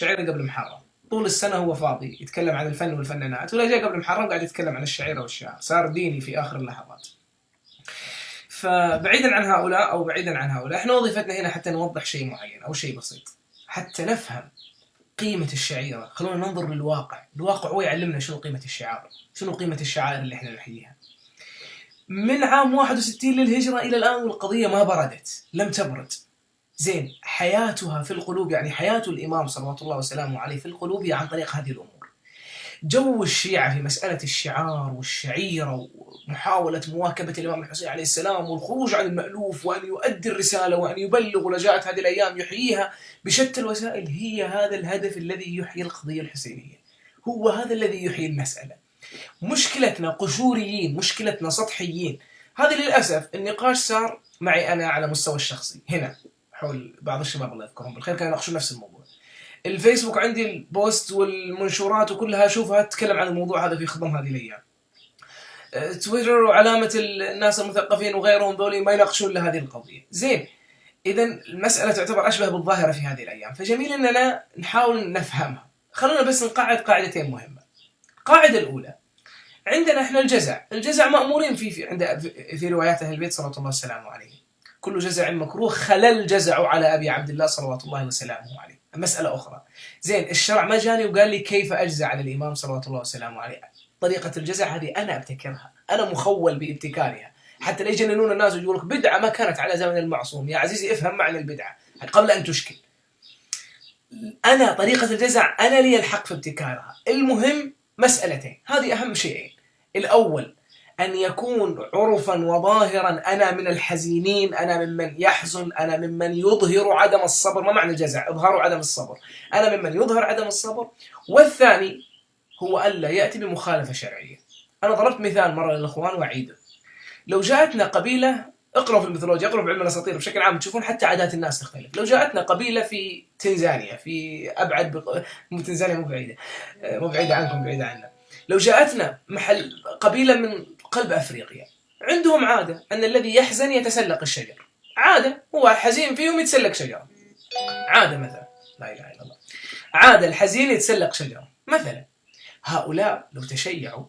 شعيرة قبل محرم. طول السنة هو فاضي يتكلم عن الفن والفنانات، ولا جاء قبل محرم قاعد يتكلم عن الشعيرة والشعر، صار ديني في آخر اللحظات. فبعيدا عن هؤلاء أو بعيدا عن هؤلاء، احنا وظيفتنا هنا حتى نوضح شيء معين أو شيء بسيط حتى نفهم قيمة الشعيرة. خلونا ننظر للواقع، الواقع هو يعلمنا شنو قيمة الشعار، شنو قيمة الشعائر اللي احنا نحييها. من عام 61 للهجرة إلى الآن والقضية ما بردت، لم تبرد. زين، حياتها في القلوب، يعني حياة الإمام صلوات الله وسلامه عليه في القلوب هي عن طريق هذه الأمور. جو الشيعة في مسألة الشعار والشعيرة ومحاولة مواكبة الإمام الحسين عليه السلام والخروج عن المألوف وأن يؤدي الرسالة وأن يبلغ، ولجاءت هذه الأيام يحييها بشتى الوسائل، هي هذا الهدف الذي يحيي القضية الحسينية، هو هذا الذي يحيي المسألة. مشكلتنا قشوريين، مشكلتنا سطحيين. هذه للأسف النقاش صار معي أنا على مستوى الشخصي هنا حول بعض الشباب الله يذكرهم بالخير كانوا يناقشون نفس الموضوع. الفيسبوك عندي البوست والمنشورات وكلها أشوفها تتكلم عن الموضوع هذا في خضم هذه الأيام. تويتر وعلامة الناس المثقفين وغيرهم ذولي ما يناقشون لهذه القضية. زين، إذا المسألة تعتبر أشبه بالظاهرة في هذه الأيام، فجميل أننا نحاول نفهمها. خلونا بس نقعد قاعدتين مهمة. القاعدة الأولى، عندنا احنا الجزع مأمورين في روايات أهل البيت صلوات الله وسلامه عليه. كل جزع مكروه خلا الجزع على أبي عبد الله صلوات الله وسلامه عليه. مسألة أخرى. زين، الشرع ما جاني وقال لي كيف أجزع على الإمام صلوات الله وسلامه عليه. طريقة الجزع هذه أنا أبتكرها، أنا مخول بابتكارها، حتى لا يجننون الناس ويقولوا لك بدعة ما كانت على زمن المعصوم. يا عزيزي افهم معنى البدعة قبل أن تشكل. أنا طريقة الجزع أنا لي الحق في ابتكارها. المهم مسألتين، هذه أهم شيئين. الأول أن يكون عرفا وظاهرا، أنا من الحزينين، أنا ممن يحزن، أنا ممن يظهر عدم الصبر. ما معنى الجزع؟ إظهار عدم الصبر، أنا ممن يظهر عدم الصبر. والثاني هو ألا يأتي بمخالفة شرعية. أنا ضربت مثال مرة للإخوان وأعيده. لو جاءتنا قبيلة، اقرأوا في الميثولوجيا، اقرأوا في علم الأساطير بشكل عام، تشوفون حتى عادات الناس تختلف. لو جاءتنا قبيلة في تنزانيا، في أبعد تنزانيا مو بعيدة عنكم، بعيدة عنا. لو جاءتنا قبيلة من قلب أفريقيا، عندهم عادة أن الذي يحزن يتسلق الشجر. عادة، هو حزين فيهم يتسلق شجرة. عادة مثلا، لا إله إلا الله، عادة الحزين يتسلق شجرة مثلا. هؤلاء لو تشيعوا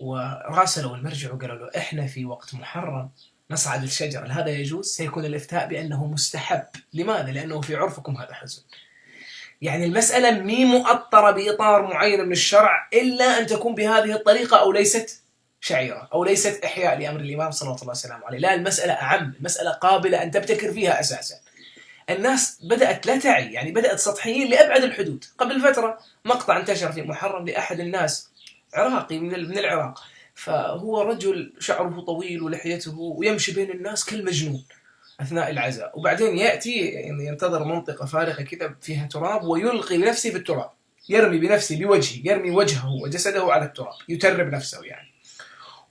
وراسلوا المرجع وقالوا له إحنا في وقت محرم نصعد الشجرة، هذا يجوز؟ سيكون الإفتاء بأنه مستحب. لماذا؟ لأنه في عرفكم هذا حزن. يعني المسألة مي مؤطرة بإطار معين من الشرع إلا أن تكون بهذه الطريقة، أو ليست شعيرة، أو ليست إحياء لأمر الإمام صلى الله عليه وسلم عليه. لا، المسألة أعم، المسألة قابلة أن تبتكر فيها أساسا. الناس بدأت لا تعي، يعني بدأت سطحيين لأبعد الحدود. قبل فترة مقطع انتشر في محرم لأحد الناس، عراقي من العراق، فهو رجل شعره طويل ولحيته ويمشي بين الناس كالمجنون أثناء العزاء، وبعدين يأتي ينتظر منطقة فارغة كذا فيها تراب ويلقي بنفسه في التراب، يرمي بنفسه بوجهه، يرمي وجهه وجسده على التراب، يترب نفسه يعني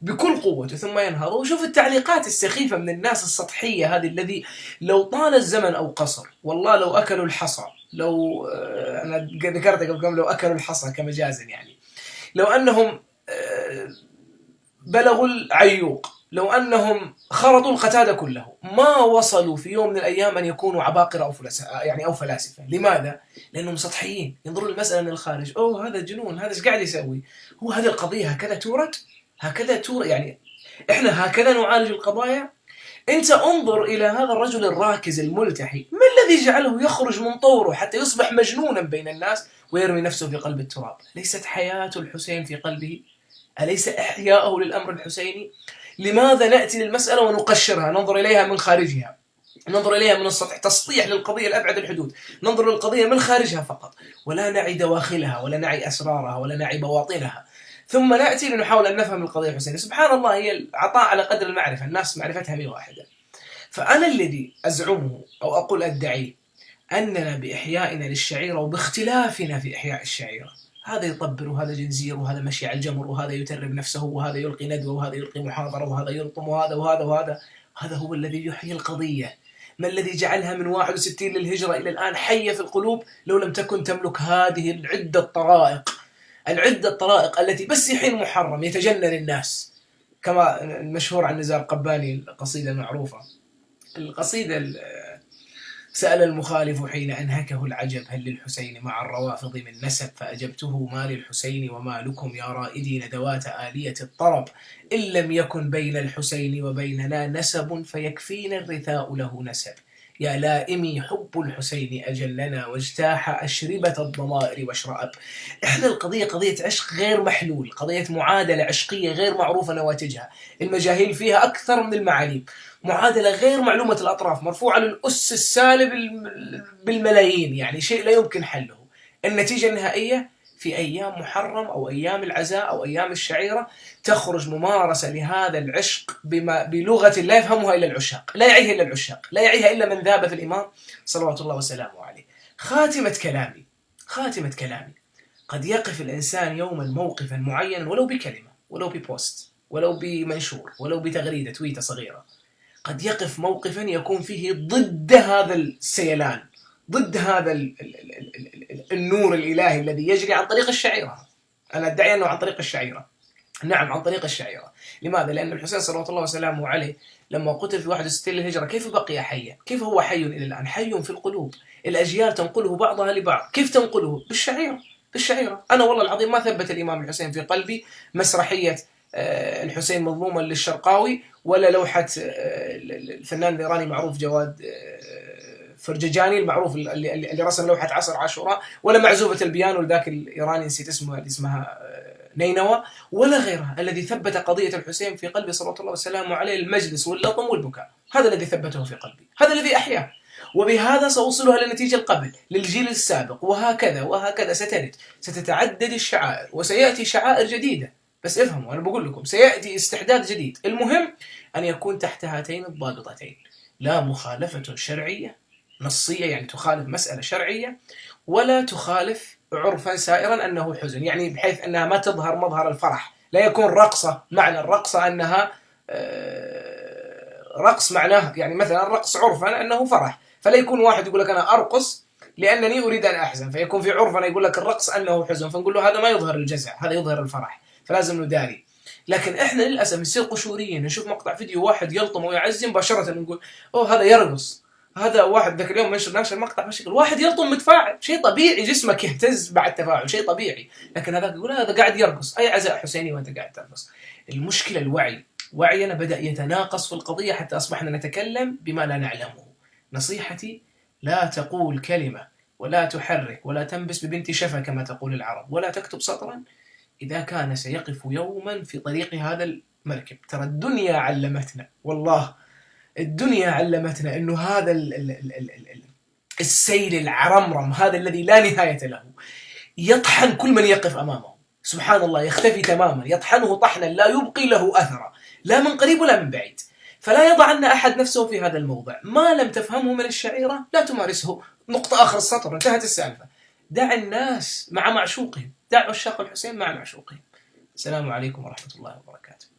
بكل قوته، ثم ينهض. وشوف التعليقات السخيفة من الناس السطحية هذه، الذي لو طال الزمن أو قصر، والله لو أكلوا الحصى، لو أنا ذكرت قبل لو أكلوا الحصى كمجازا، يعني لو أنهم بلغوا العيوق، لو أنهم خرطوا القتادة كله، ما وصلوا في يوم من الأيام أن يكونوا عباقرة أو فلاسفة. لماذا؟ لأنهم سطحيين، ينظرون المسألة من الخارج. أوه هذا جنون، هذا إيش قاعد يسوي؟ هو هذه القضية هكذا تورد، يعني إحنا هكذا نعالج القضايا. أنت انظر إلى هذا الرجل الراكز الملتحي، ما الذي جعله يخرج من طوره حتى يصبح مجنونا بين الناس ويرمي نفسه في قلب التراب؟ ليست حياة الحسين في قلبه؟ أليس إحياءه للأمر الحسيني؟ لماذا نأتي للمسألة ونقشرها، ننظر إليها من خارجها، ننظر إليها من السطح، تسطيح للقضية لأبعد الحدود، ننظر للقضية من خارجها فقط، ولا نعي دواخلها، ولا نعي أسرارها، ولا نعي بواطنها، ثم نأتي لنحاول أن نفهم القضية الحسينية. سبحان الله، هي العطاء على قدر المعرفة، الناس معرفتها 101. فأنا الذي أزعمه أو أقول أدعي أننا بإحيائنا للشعيرة وباختلافنا في إحياء الشعيرة، هذا يطبر وهذا جنزير وهذا مشي على الجمر وهذا يترب نفسه وهذا يلقي ندوة وهذا يلقي محاضرة وهذا يلطم وهذا هذا هو الذي يحيي القضية. ما الذي جعلها من 61 للهجرة إلى الآن حية في القلوب لو لم تكن تملك هذه العدة الطرائق التي بس يحين محرم يتجنن الناس، كما المشهور عن نزار قباني القصيدة المعروفة، القصيدة سأل المخالف حين أنهكه العجب هل للحسين مع الروافض من نسب، فأجبته ما للحسين وما لكم يا رائدي ندوات آلية الطرب، إن لم يكن بين الحسين وبيننا نسب فيكفينا الرثاء له نسب، يا لائمي حب الحسين أجلنا واجتاح أشربة الضمائر واشرأب. إحنا القضية قضية عشق غير محلول، قضية معادلة عشقية غير معروفة نواتجها، المجاهيل فيها أكثر من المعاليم، معادلة غير معلومة الأطراف، مرفوعة للأس السالب بالملايين، يعني شيء لا يمكن حله. النتيجة النهائية في أيام محرم أو أيام العزاء أو أيام الشعيرة تخرج ممارسة لهذا العشق بلغة لا يفهمها إلا العشاق، لا يعيها إلا العشاق، لا يعيها إلا من ذاب في الإمام صلوات الله وسلامه عليه. خاتمة كلامي، قد يقف الإنسان يوما موقفا معينا ولو بكلمة، ولو ببوست، ولو بمنشور، ولو بتغريدة تويتة صغيرة، قد يقف موقفا يكون فيه ضد هذا السيلان، ضد هذا النور الإلهي الذي يجري عن طريق الشعيرة. أنا أدعي أنه عن طريق الشعيرة، نعم عن طريق الشعيرة. لماذا؟ لأن الحسين صلوات الله وسلامه عليه لما قتل في 61 للهجرة كيف بقي حيا؟ كيف هو حي إلى الآن؟ حي في القلوب، الأجيال تنقله بعضها لبعض. كيف تنقله؟ بالشعيرة. أنا والله العظيم ما ثبت الإمام الحسين في قلبي مسرحية الحسين مظلوما للشرقاوي، ولا لوحة الفنان الإيراني معروف جواد فرججاني المعروف اللي رسم لوحة عصر عاشوراء، ولا معزوفة البيانو لذاك الإيراني نسيت اسمه اللي اسمها نينوى، ولا غيرها. الذي ثبت قضية الحسين في قلبي صلوات الله وسلامه عليه المجلس واللطم والبكاء، هذا الذي ثبته في قلبي، هذا الذي أحياه، وبهذا سأوصلها للنتيجة القبل للجيل السابق، وهكذا ستتعدد الشعائر وسيأتي شعائر جديدة. بس افهموا، أنا بقول لكم سيأتي استحداث جديد. المهم أن يكون تحت هاتين الضابطتين: لا مخالفة شرعية نصية يعني تخالف مسألة شرعية، ولا تخالف عرفا سائرا أنه حزن، يعني بحيث أنها ما تظهر مظهر الفرح، لا يكون رقصة، معنى الرقصة أنها رقص معناه يعني مثلا الرقص عرفا أنه فرح، فلا يكون واحد يقول لك أنا أرقص لأنني أريد أن أحزن، فيكون في عرفا يقول لك الرقص أنه حزن، فنقول له هذا ما يظهر الجزع، هذا يظهر الفرح، فلازم نداري. لكن احنا للاسف نصير قشوريين، نشوف مقطع فيديو واحد يلطم ويعزي مباشره نقول اوه هذا يرقص، هذا واحد ذاك اليوم ناشر مقطع بشكل واحد يلطم متفاعل، شيء طبيعي، جسمك يهتز بعد تفاعل، شيء طبيعي، لكن هذاك يقول هذا قاعد يرقص، اي عزاء حسيني وانت قاعد ترقص. المشكله الوعي، وعينا بدا يتناقص في القضيه حتى اصبحنا نتكلم بما لا نعلمه. نصيحتي: لا تقول كلمه ولا تحرك ولا تنبس ببنت شفا كما تقول العرب، ولا تكتب سطرا إذا كان سيقف يوما في طريق هذا المركب. ترى الدنيا علمتنا، والله الدنيا علمتنا أنه هذا السيل العرمرم، هذا الذي لا نهاية له، يطحن كل من يقف أمامه، سبحان الله، يختفي تماما، يطحنه طحنا لا يبقي له أثرا، لا من قريب ولا من بعيد. فلا يضعن أحد نفسه في هذا الموضع، ما لم تفهمه من الشعيرة لا تمارسه، نقطة آخر السطر، انتهت السالفة. دع الناس مع معشوقهم، دع عشاق الحسين مع معشوقهم. السلام عليكم ورحمة الله وبركاته.